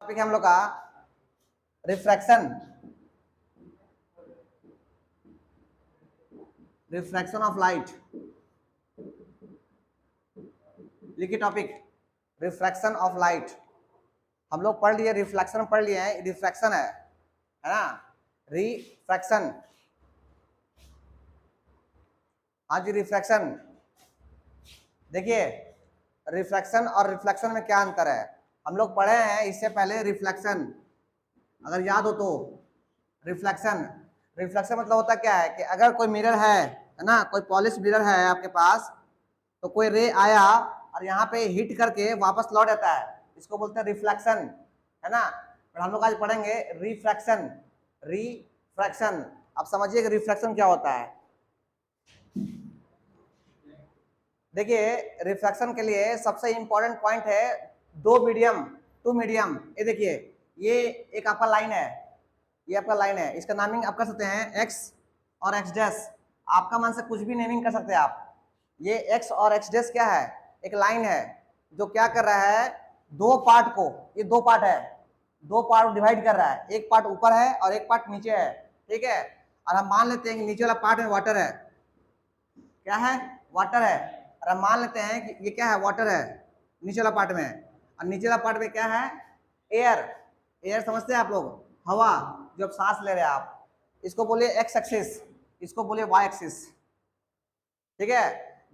Topic है हम लोग का रिफ्रैक्शन, रिफ्रैक्शन ऑफ लाइट। लिखिए टॉपिक रिफ्रैक्शन ऑफ लाइट। हम लोग पढ़ लिए, रिफ्लेक्शन पढ़ लिए हैं, रिफ्रैक्शन है ना, रिफ्रैक्शन। हाँ जी, रिफ्रैक्शन। देखिए रिफ्रैक्शन और रिफ्लेक्शन में क्या अंतर है, हम लोग पढ़े हैं इससे पहले रिफ्लेक्शन, अगर याद हो तो। रिफ्लेक्शन, रिफ्लेक्शन मतलब होता क्या है कि अगर कोई मिरर है ना, कोई पॉलिश मिरर है आपके पास, तो कोई रे आया और यहाँ पे हिट करके वापस लौट आता है, इसको बोलते हैं रिफ्लेक्शन, है ना। और हम लोग आज पढ़ेंगे रिफ्रैक्शन। रिफ्रैक्शन, अब समझिए कि रिफ्लेक्शन क्या होता है। देखिए रिफ्रैक्शन के लिए सबसे इंपॉर्टेंट पॉइंट है दो मीडियम, टू मीडियम। ये देखिए ये एक आपका लाइन है, ये आपका लाइन है, इसका नामिंग आप कर सकते हैं एक्स और एक्स डैश, आपका मन से कुछ भी नेमिंग कर सकते हैं आप। ये एक्स और एक्स डैश क्या है, एक लाइन है जो क्या कर रहा है, दो पार्ट को, ये दो पार्ट है, दो पार्ट डिवाइड कर रहा है, एक पार्ट ऊपर है और एक पार्ट नीचे है, ठीक है। और हम मान लेते हैं कि नीचे वाला पार्ट में वाटर है, क्या है, वाटर है। और हम मान लेते हैं कि ये क्या है, वाटर है नीचे वाला पार्ट में, और नीचे वाला पार्ट में क्या है, एयर। एयर समझते हैं आप लोग, हवा जो आप सांस ले रहे हैं आप, इसको बोलिए एक्स एक्सिस, इसको बोलिए वाई एक्सिस, ठीक है।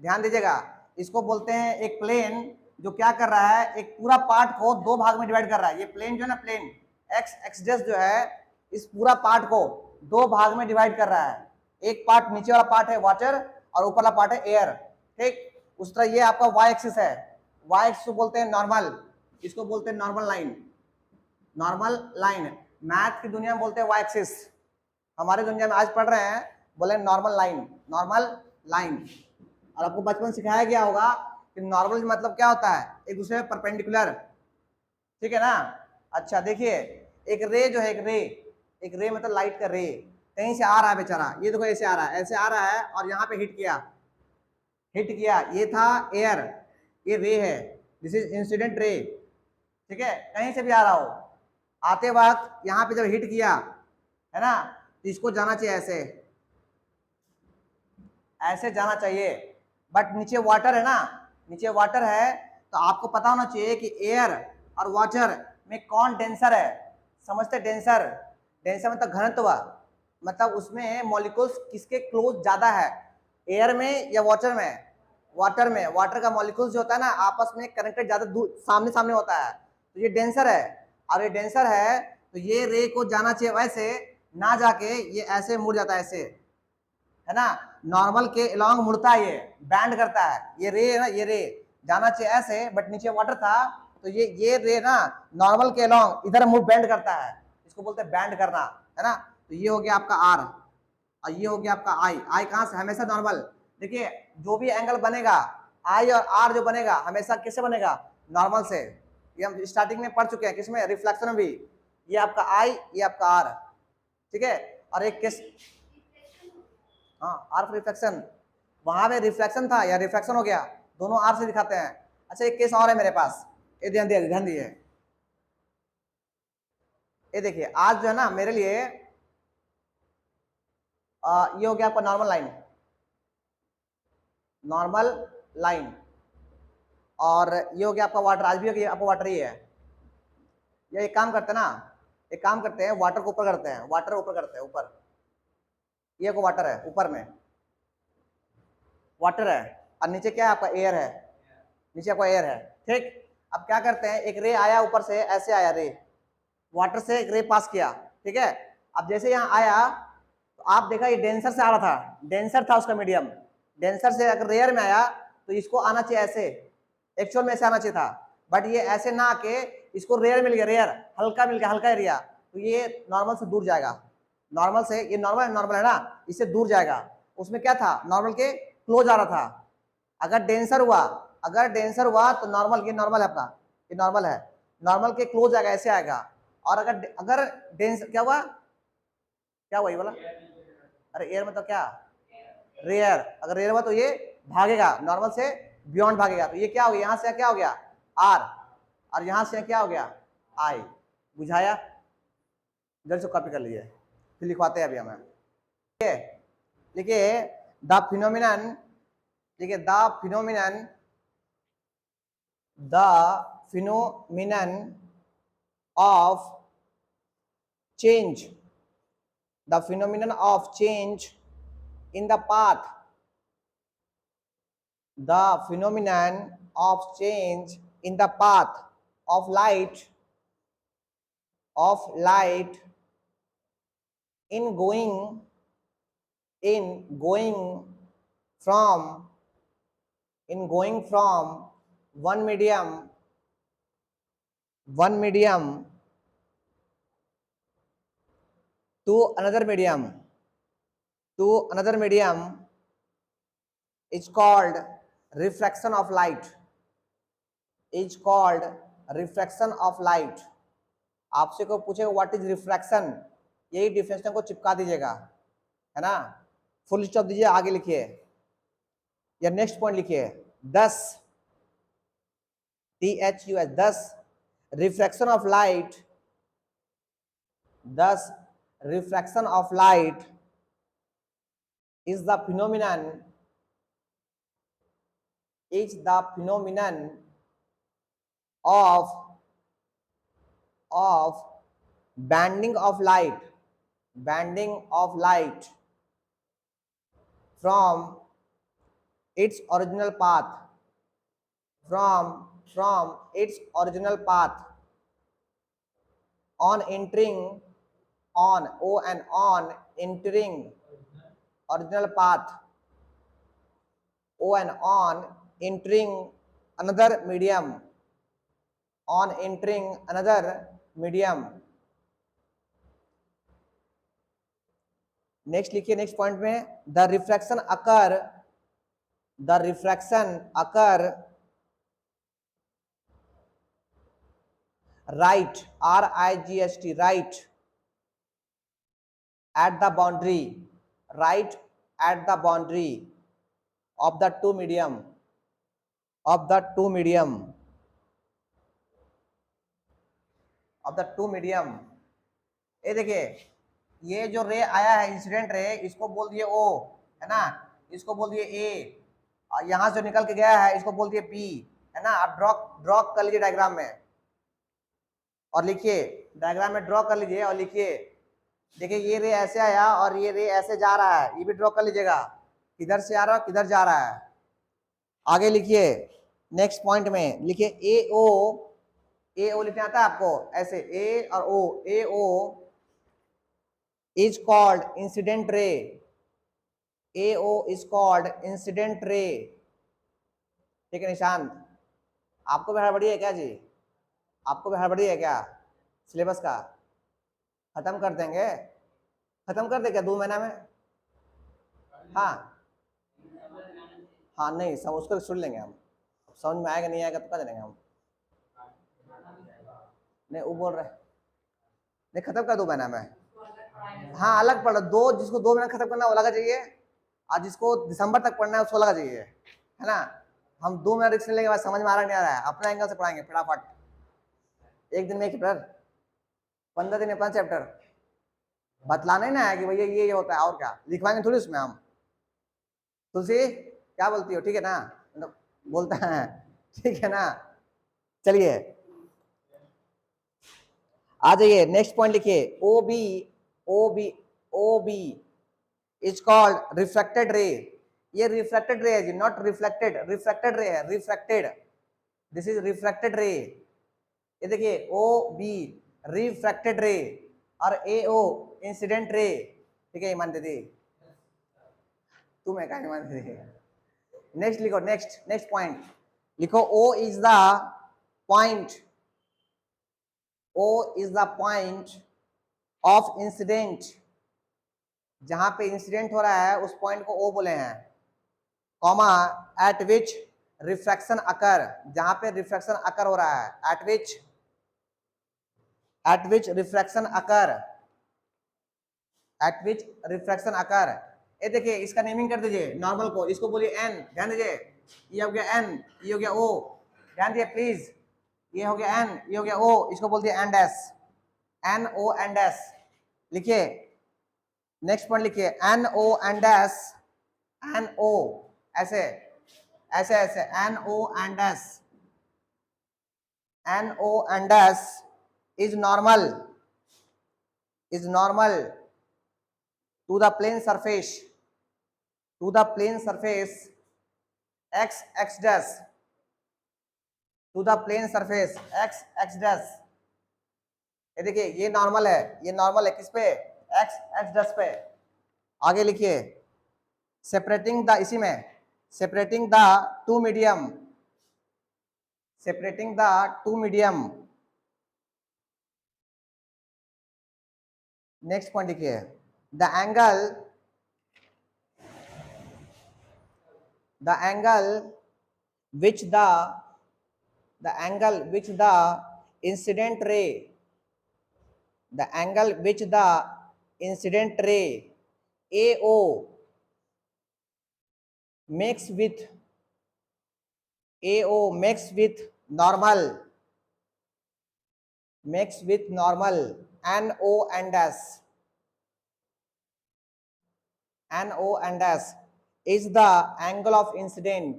ध्यान दीजिएगा, इसको बोलते हैं एक प्लेन जो क्या कर रहा है, एक पूरा पार्ट को दो भाग में डिवाइड कर रहा है। ये प्लेन जो है ना, प्लेन एक्स एक्सिस जो है, इस पूरा पार्ट को दो भाग में डिवाइड कर रहा है। एक पार्ट नीचे वाला पार्ट है वाटर और ऊपर वाला पार्ट है एयर, ठीक। उस तरह ये आपका वाई एक्सिस है, वाई एक्सिस को बोलते हैं नॉर्मल, इसको बोलते हैं normal line, normal line. Math की दुनिया में बोलते हैं वाई एक्सिस, हमारे दुनिया में आज पढ़ रहे हैं बोले नॉर्मल लाइन, नॉर्मल लाइन। और आपको बचपन सिखाया गया होगा कि नॉर्मल मतलब क्या होता है, एक दूसरे में परपेंडिकुलर, ठीक है ना। अच्छा देखिए एक रे जो है, एक रे मतलब लाइट का रे कहीं से आ रहा है बेचारा, ये देखो ऐसे आ रहा है, ऐसे आ रहा है और यहाँ पे हिट किया, हिट किया, ये था एयर, ये रे है, दिस इज इंसिडेंट रे, ठीक है। कहीं से भी आ रहा हो, आते वक्त यहाँ पे जब हिट किया है ना, तो इसको जाना चाहिए ऐसे, ऐसे जाना चाहिए। बट नीचे वाटर है ना, नीचे वाटर है, तो आपको पता होना चाहिए कि एयर और वाटर में कौन डेंसर है। समझते, डेंसर, डेंसर मतलब घनत्व, मतलब उसमें मॉलिक्यूल्स किसके क्लोज ज्यादा है, एयर में या वाटर में। वाटर में, वाटर का मॉलिक्यूल्स जो होता है ना आपस में कनेक्टेड ज्यादा दूर, सामने सामने होता है, तो ये डेंसर है। और ये डेंसर है तो ये रे को जाना चाहिए वैसे, ना जाके ये ऐसे मुड़ जाता है, ऐसे, है ना, नॉर्मल के अलोंग मुड़ता है, ये बैंड करता है, ये रे है ना, ये रे जाना चाहिए ऐसे, बट नीचे वाटर था तो ये रे ना नॉर्मल के अलोंग इधर मुड़ बैंड करता है, इसको बोलते हैं बैंड करना, है ना। तो ये हो गया आपका आर और ये हो गया आपका आई। आई कहाँ से, हमेशा नॉर्मल। देखिए जो भी एंगल बनेगा, आई और आर जो बनेगा हमेशा किससे बनेगा, नॉर्मल से। ये हम स्टार्टिंग में पढ़ चुके हैं, किसमें, रिफ्लेक्शन में भी। ये आपका आई, ये आपका आर, ठीक है। और एक किस, हाँ आर रिफ्लेक्शन, वहां पे रिफ्लेक्शन था या रिफ्लेक्शन हो गया, दोनों आर से दिखाते हैं। अच्छा एक केस और है मेरे पास, ये ध्यान दिए, ध्यान दिए, ये देखिए आज जो है ना मेरे लिए ये हो गया आपका नॉर्मल लाइन, नॉर्मल लाइन, और ये हो गया आपका वाटर, आज भी हो गया आपका वाटर ही है। ये एक काम करते हैं ना, एक काम करते हैं, वाटर को ऊपर करते हैं, वाटर ऊपर करते हैं, ऊपर, ये को वाटर है, ऊपर में वाटर है और नीचे क्या है आपका, एयर है, नीचे आपका एयर है, ठीक। अब क्या करते हैं, एक रे आया ऊपर से, ऐसे आया रे, वाटर से एक रे पास किया, ठीक है। अब जैसे यहाँ आया तो आप देखा ये डेंसर से आ रहा था, डेंसर था उसका मीडियम, डेंसर से अगर रेयर में आया तो इसको आना चाहिए ऐसे, एक्चुअल में ऐसे आना चाहिए था, बट ये ऐसे ना आके इसको रेयर मिल गया, रेयर हल्का मिल गया, हल्का एरिया, तो ये नॉर्मल से दूर जाएगा, नॉर्मल से, ये नॉर्मल नॉर्मल है ना, इससे दूर जाएगा। उसमें क्या था, नॉर्मल के क्लोज आ रहा था। अगर डेंसर हुआ, अगर डेंसर हुआ तो नॉर्मल, ये नॉर्मल है आपका, ये नॉर्मल है, नॉर्मल के क्लोज आएगा, ऐसे आएगा। और अगर अगर डेंसर क्या हुआ, क्या हुआ ये वाला, अरे एयर मतलब क्या, रेयर, अगर रेयर हुआ तो ये भागेगा, नॉर्मल से बियॉन्ड भागेगा, तो ये क्या हो गया, यहाँ से क्या हो गया आर, और यहाँ से क्या हो गया आई, बुझाया? जल्द से कॉपी कर लीजिए, फिर लिखवाते हैं अभी हमें। ठीक है, देखिए द फिनोमिनन, देखिए the phenomenon of change, the phenomenon of change in the path, the phenomenon of change in the path of light in going from one medium to another medium is called refraction of light, आपसे को पूछेगा what is refraction, यही definition को चिपका दीजिएगा, है ना, full stop दीजिए, आगे लिखिए या नेक्स्ट पॉइंट लिखिए। thus refraction of light is the phenomenon of bending of light from its original path, on entering original path, entering another medium, next लिखिए, नेक्स्ट पॉइंट में the refraction occur right, RIGHT, right at the boundary of the two medium, ये देखिए ये जो रे आया है incident ray, इसको बोल दिए O, है ना, इसको बोल दिए A, और यहां से निकल के गया है इसको बोल दिए B, है ना। आप ड्रॉ कर लीजिए डायग्राम में और लिखिए, डायग्राम में ड्रॉ कर लीजिए और लिखिए। देखिए ये रे ऐसे आया और ये रे ऐसे जा रहा है, ये भी ड्रॉ कर लीजिएगा, किधर से आ रहा है किधर जा रहा है। आगे लिखिए, नेक्स्ट पॉइंट में लिखिए AO लिखना आता है आपको, ऐसे A और O, AO is called incident ray, ठीक है निशांत, आपको भी हड़बड़ी है क्या जी? आपको भी हड़बड़ी है क्या? सिलेबस का खत्म कर देंगे, खत्म कर दे क्या 2 महीना में? हाँ नहीं, सब उसको सुन लेंगे हम, समझ में आएगा नहीं आएगा तो कर देंगे हम। नहीं वो बोल रहे नहीं, खत्म कर 2 महीना में। हाँ अलग पढ़, जिसको 2 महीना खत्म करना है वो लगा चाहिए, और जिसको दिसंबर तक पढ़ना है उसको लगा चाहिए, है ना। हम 2 महीना रिस्क लेंगे, समझ में आ रहा नहीं आ रहा है, अपना एंगल से पढ़ाएंगे फटाफट, एक दिन में 1 चैप्टर, 15 दिन में 5 चैप्टर, बतलाना ही ना है कि भैया ये होता है, और क्या लिखवाएंगे थोड़ी उसमें हम। तुलसी क्या बोलती हो, ठीक है ना, बोलता है ठीक है ना। चलिए आ जाइए, नेक्स्ट पॉइंट लिखिए, OB इज कॉल्ड रिफ्रैक्टेड रे। ये रिफ्रैक्टेड रे है जी, नॉट रिफ्लेक्टेड, रिफ्रैक्टेड रे है, रिफ्रैक्टेड, दिस इज रिफ्रैक्टेड रे। ये देखिए OB रिफ्रैक्टेड रे और AO इंसिडेंट रे, ठीक है ईमान दीदी, तुम्हें क्या ईमान दीदी। नेक्स्ट लिखो, नेक्स्ट पॉइंट लिखो, O is the point of incident, जहां पे इंसिडेंट हो रहा है उस पॉइंट को O बोले हैं, कॉमा एट विच रिफ्रैक्शन अकर, जहां पे रिफ्रैक्शन अकर हो रहा है, एट विच रिफ्रैक्शन अकर, ये देखिए इसका नेमिंग कर दीजिए, नॉर्मल को इसको बोलिए N, ध्यान दीजिए, ये हो गया N, ये हो गया O, ध्यान दीजिए प्लीज, ये हो गया N, ये हो गया O, इसको बोल दिया N dash, NO and S, लिखिए नेक्स्ट पॉइंट लिखिए NO and S, NO ऐसे ऐसे ऐसे NO and S, NO and S is normal to the plane surface, to the plane surface x dash, to the plane surface x dash। ये देखिए ये normal है किस पे, x dash पे। आगे लिखिए सेपरेटिंग द, इसी में separating the two medium, separating the two medium. Next point लिखिए the angle which the angle which the incident ray, the angle which the incident ray AO makes with normal NO and S, NO and S is the angle of incident,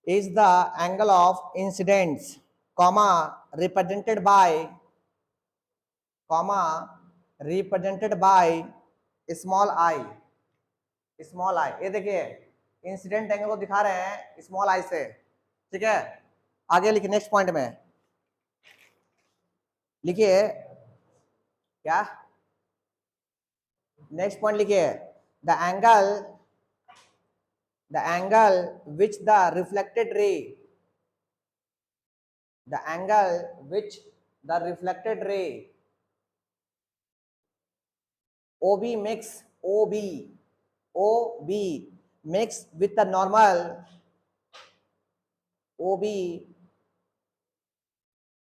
is the angle of incidence, comma represented by small I, small I. ये देखिए incident angle को दिखा रहे हैं small I से, ठीक है। आगे लिखिए नेक्स्ट पॉइंट में लिखिए क्या, नेक्स्ट पॉइंट लिखिए the angle which the reflected ray, the angle which the reflected ray OB makes with the normal OB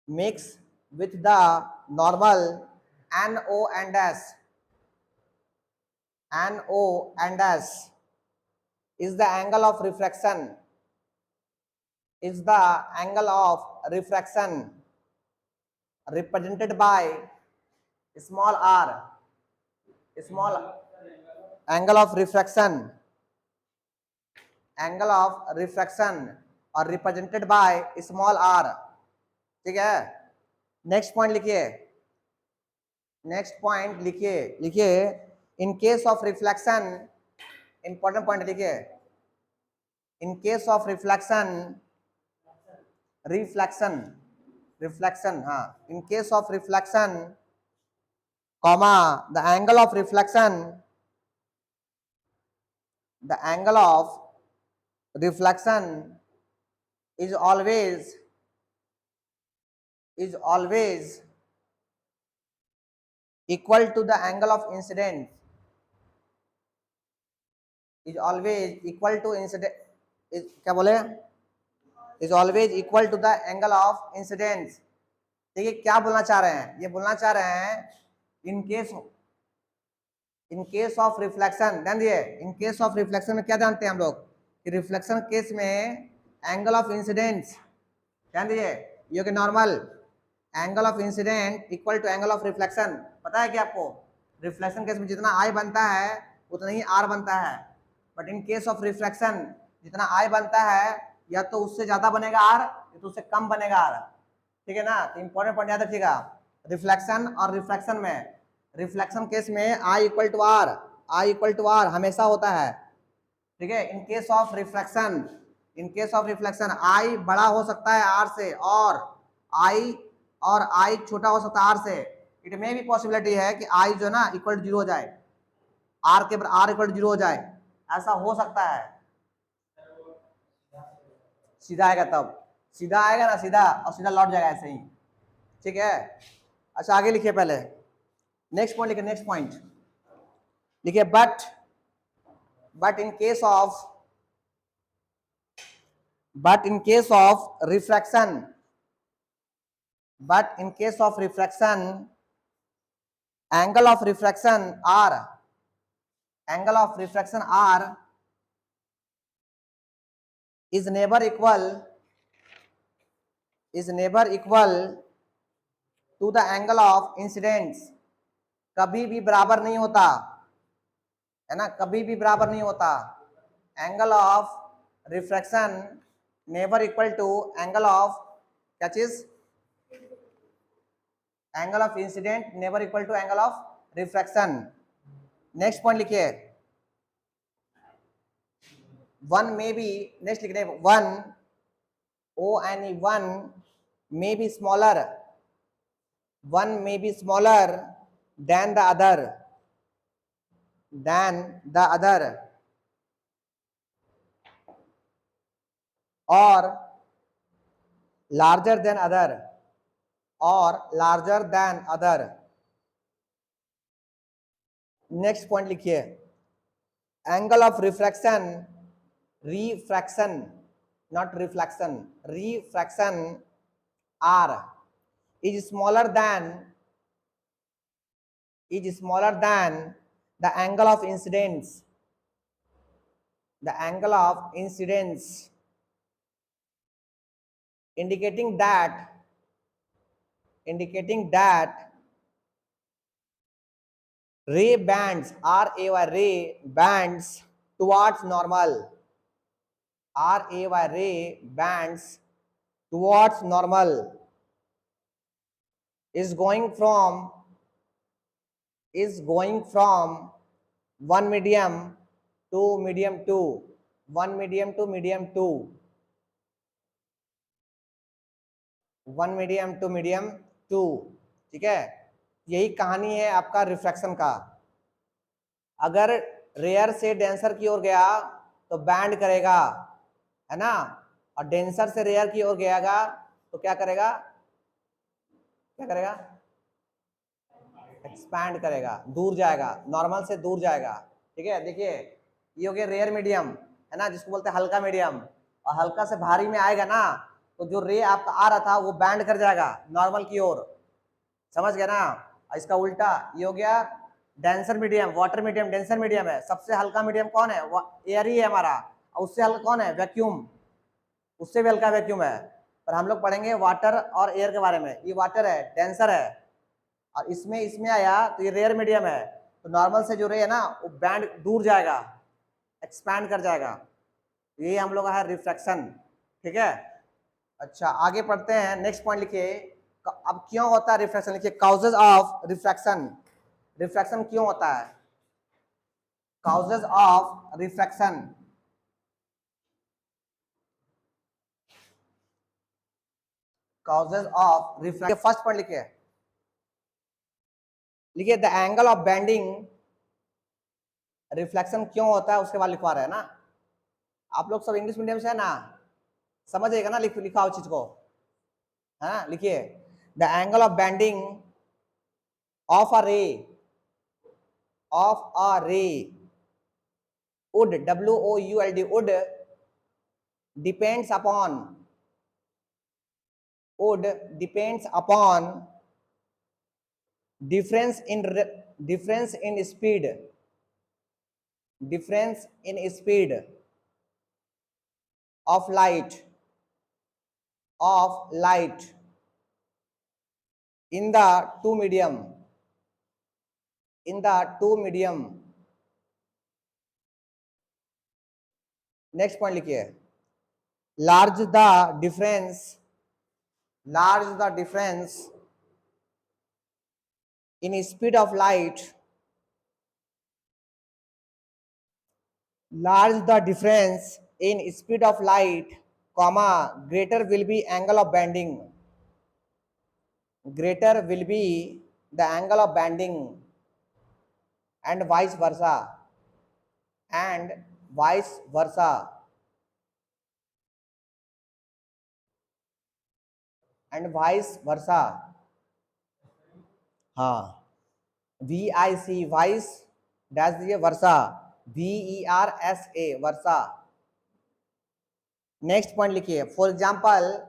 makes with the normal NO and S, NO and S is the angle of refraction, is the angle of refraction represented by small r, small angle of refraction और represented by small r, ठीक है। Next point लिखिए इन case of reflection, important point लिखिए इन case of reflection, हाँ, in case of reflection, comma the angle of reflection is always equal to the angle of incidence, is always equal to incident, क्या बोले, is always equal to the angle of incidence। देखिए क्या बोलना चाह रहे हैं, ये बोलना चाह रहे हैं इन केस ऑफ रिफ्लेक्शन, ध्यान दिए इन केस ऑफ रिफ्लेक्शन में क्या जानते हैं हम लोग कि रिफ्लेक्शन केस में एंगल ऑफ इंसिडेंस, ध्यान दीजिए ये कि normal angle of incident equal to angle of reflection. पता है कि आपको रिफ्लेक्शन केस में जितना आई बनता है उतना ही आर बनता है, but in case of reflection जितना आई बनता है या तो उससे ज्यादा बनेगा आर या तो उससे कम बनेगा आर, ठीक है ना। तो इंपॉर्टेंट पॉइंट याद रखिएगा रिफ्लेक्शन और रिफ्रैक्शन में, रिफ्लेक्शन केस में आई इक्वल टू आर हमेशा होता है, ठीक है। इन केस ऑफ रिफ्लेक्शन आई बड़ा हो सकता है आर से और आई छोटा हो सकता है आर से। इट में भी पॉसिबिलिटी है कि आई जो ना इक्वल टू 0 हो जाए, आर इक्वल टू 0 हो जाए, ऐसा हो सकता है। सीधा आएगा तब, सीधा आएगा ना सीधा, और सीधा लौट जाएगा ऐसे ही, ठीक है। अच्छा आगे लिखिए, पहले नेक्स्ट पॉइंट लिखिए, नेक्स्ट पॉइंट लिखिए but in case of refraction angle of refraction R is never equal is never equal to the angle of incidence, कभी भी बराबर नहीं होता है ना, कभी भी बराबर नहीं होता। Angle of refraction never equal to angle of, क्या चीज, angle of incident never equal to angle of refraction. Next point लिखिए, वन में बी, नेक्स्ट लिख रहे हैं one O N E, one may be smaller, one may be smaller than the other or larger than other। Next point लिखिए, angle of refraction, not reflection, refraction R is smaller than the angle of incidence, indicating that ray bands, ray bands towards normal, ray bands towards normal is going from one medium to medium 2, one medium to medium 2, ठीक है। यही कहानी है आपका refraction का। अगर rare से denser की ओर गया तो बैंड करेगा, है ना, और डेंसर से रेयर की ओर गयागा तो क्या करेगा, एक्सपैंड करेगा, दूर जाएगा, नॉर्मल से दूर जाएगा, ठीक है। देखिए ये हो गया रेयर मीडियम, है ना, जिसको बोलते हैं हल्का मीडियम, और हल्का से भारी में आएगा ना तो जो रे आपका आ रहा था वो बैंड कर जाएगा नॉर्मल की ओर, समझ गया ना। इसका उल्टा ये हो गया denser medium, water medium denser medium है। सबसे हल्का मीडियम कौन है, एयर ही है हमारा, और उससे हल्का कौन है, वैक्यूम, उससे भी हल्का वैक्यूम है। पर हम लोग पढ़ेंगे वाटर और एयर के बारे में। ये वाटर है, डेंसर है, और इसमें आया तो ये रेयर मीडियम है, तो नॉर्मल से जो रे है ना वो बैंड दूर जाएगा, एक्सपैंड कर जाएगा। ये हम लोग का है रिफ्रैक्शन, ठीक है। अच्छा आगे पढ़ते हैं, नेक्स्ट पॉइंट लिखिए, अब क्यों होता है रिफ्रैक्शन, लिखिए काउजेज ऑफ रिफ्रैक्शन, रिफ्रैक्शन क्यों होता है, causes of refraction, causes of refraction. First point लिखिए the angle of bending, reflection क्यों होता है उसके बाद लिखवा रहे हैं ना। आप लोग सब इंग्लिश मीडियम से है ना, समझिएगा ना लिखा हो चीज को, है ना। लिखिए the angle of bending of a रे would, WOULD, would depends upon difference in speed of light in the two medium, next point लिखिए, large the difference in speed of light, comma, greater will be angle of bending, and vice versa, हाँ, VIC vice dash दिए, वर्सा VERSA वर्सा। Next point लिखिए, for example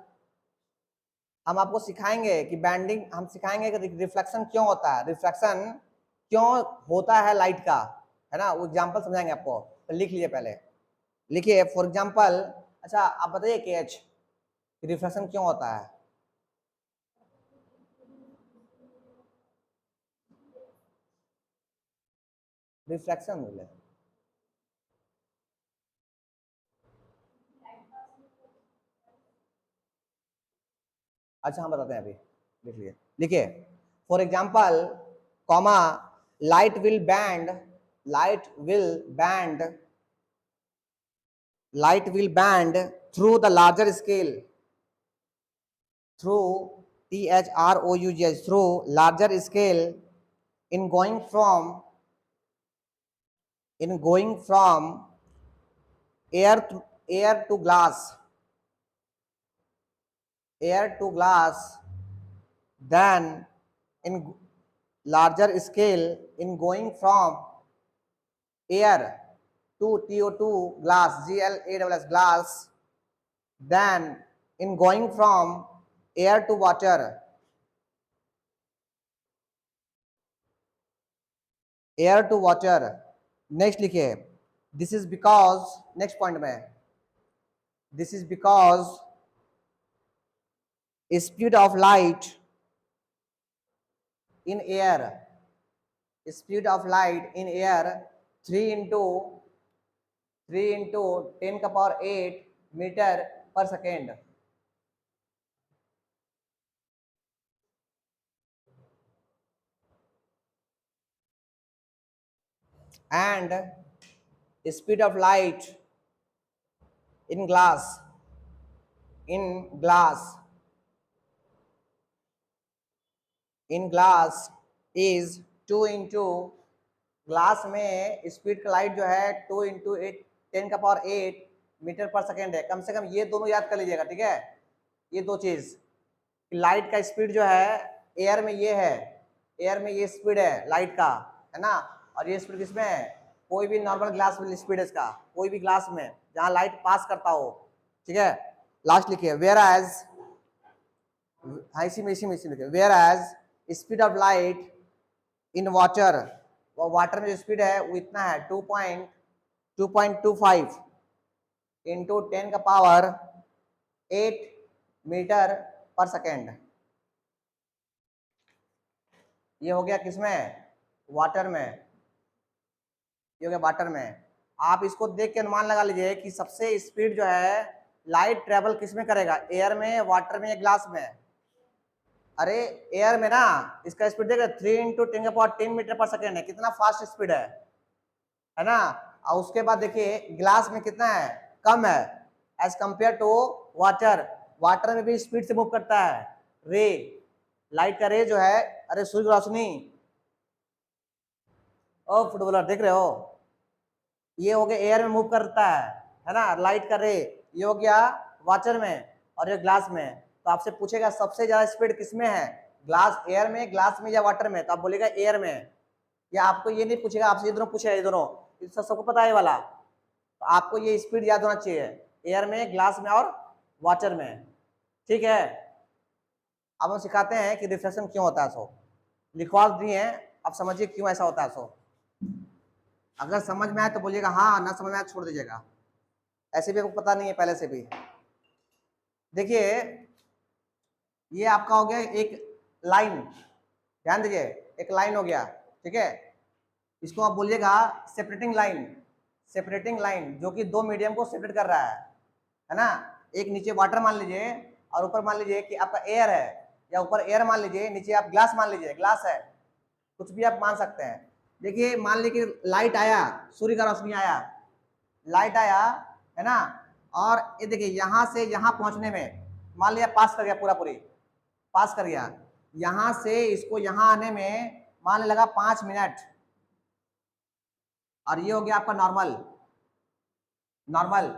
हम आपको सिखाएंगे कि bending, हम सिखाएंगे कि रिफ्लेक्शन क्यों होता है, रिफ्लेक्शन क्यों होता है लाइट का, है ना, वो एग्जांपल समझाएंगे आपको। तो लिख लीजिए पहले, लिखिए फॉर एग्जांपल, अच्छा आप बताइए KH रिफ्लेक्शन क्यों होता है, रिफ्रैक्शन रूल है। अच्छा हम बताते हैं, अभी देख लीजिए, लिखिए for example comma light will band, light will band, light will bend through the larger scale, through THROUGH, through larger scale in going from air to glass, then in larger scale in going from air to TO2 glass, GLASS glass, then in going from air to water, next लिखिए this is because, next point में, this is because speed of light in air, speed of light in air 3 into 10⁸ metre per second, and speed of light in glass is 2 into, glass में speed का light जो है 2 into 10⁸ metre per second है। कम से कम ये दोनों याद कर लीजिएगा, ठीक है, ये दो चीज, लाइट का स्पीड जो है एयर में ये है, एयर में ये स्पीड है लाइट का, है ना, और ये स्पीड किसमें है, कोई भी नॉर्मल ग्लास में स्पीड है इसका, कोई भी ग्लास में जहां लाइट पास करता हो, ठीक है। लास्ट लिखिए वेयर एज, इसी में लिखिए whereas speed of light in water, water में जो स्पीड है वो इतना है 2.25 इंटू 10⁸ मीटर पर सेकेंड। ये हो गया किसमें, वाटर में, ये हो गया वाटर में। आप इसको देख के अनुमान लगा लीजिए कि सबसे स्पीड जो है लाइट ट्रेवल किसमें करेगा, एयर में, वाटर में या ग्लास में। अरे एयर में ना इसका स्पीड देखिए 3 इंटू 10⁻10 मीटर पर सेकेंड है, कितना फास्ट स्पीड है ना। और उसके बाद देखिए ग्लास में कितना है, कम है as compared to water, water में भी स्पीड से मूव करता है रे, लाइट का रे जो है, अरे सूर्य रोशनी, ओ फुटबॉलर देख रहे हो, ये हो गया एयर में मूव करता है ना लाइट का रे, ये हो गया वाटर में और ये ग्लास में। तो आपसे पूछेगा सबसे ज्यादा स्पीड किसमें है, ग्लास, एयर में, ग्लास में या वाटर में, तो आप बोलेगा एयर में। या आपको ये नहीं पूछेगा, आपसे ये दोनों पूछेगा, ये दोनों सबको पता है वाला, तो आपको ये स्पीड याद होना चाहिए, एयर में, ग्लास में और वाटर में, ठीक है। अब हम सिखाते हैं कि रिफ्लेक्शन क्यों होता है। सो लिखवा दिए, अब समझिए क्यों ऐसा होता है। सो अगर समझ में आए तो बोलिएगा हाँ, ना समझ में आए छोड़ दीजिएगा, ऐसे भी आपको पता नहीं है पहले से भी। देखिए ये आपका हो गया एक लाइन, ध्यान दीजिए, एक लाइन हो गया, ठीक है। इसको आप बोलिएगा सेपरेटिंग लाइन, जो कि दो मीडियम को सेपरेट कर रहा है ना। एक नीचे वाटर मान लीजिए और ऊपर मान लीजिए कि आपका एयर है, या ऊपर एयर मान लीजिए, नीचे आप ग्लास मान लीजिए, ग्लास है, कुछ भी आप मान सकते हैं। देखिए मान लीजिए कि लाइट आया, सूर्य का रोशनी आया, लाइट आया, है ना, और ये देखिए यहाँ से यहाँ पहुंचने में मान लिया पास कर गया, पूरी पास कर गया, यहाँ से इसको यहाँ आने में मान लगा 5 मिनट, और ये हो गया आपका नॉर्मल